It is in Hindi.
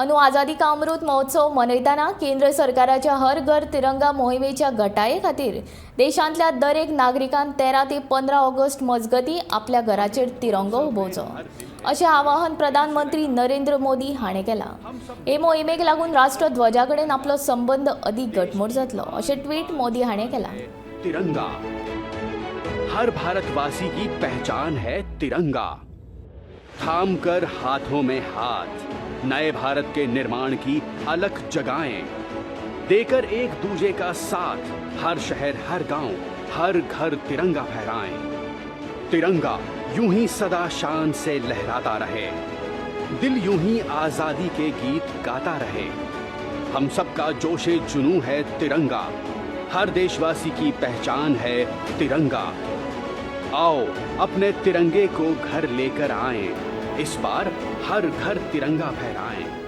अनु आझादी का अमृत महोत्सव मनयताना केंद्र सरकाराच्या हर घर तिरंगा मोहिमेच्या घटाये खातीर देशांतल्या दरेक नागरिकान 13 ते 15 ऑगस्ट मजगती आपल्या घराचेर तिरंगो उबोवचो अशें आवाहन प्रधानमंत्री नरेंद्र मोदी हाणें केलां। हे मोहिमेक लागून राष्ट्रध्वजा कडेन आपलो संबंध अदीक घटमूट जातलो अशें ट्वीट मोदी हाणें केलां। तिरंगा हर भारतवासी की पहचान है। तिरंगा थाम कर हाथों में हाथ नए भारत के निर्माण की अलख जगाएं, देकर एक दूजे का साथ हर शहर हर गांव हर घर तिरंगा फहराएं। तिरंगा यूं ही सदा शान से लहराता रहे, दिल यूं ही आजादी के गीत गाता रहे। हम सबका जोशे जुनून है तिरंगा, हर देशवासी की पहचान है तिरंगा। आओ अपने तिरंगे को घर लेकर आएं, इस बार हर घर तिरंगा फहराएं।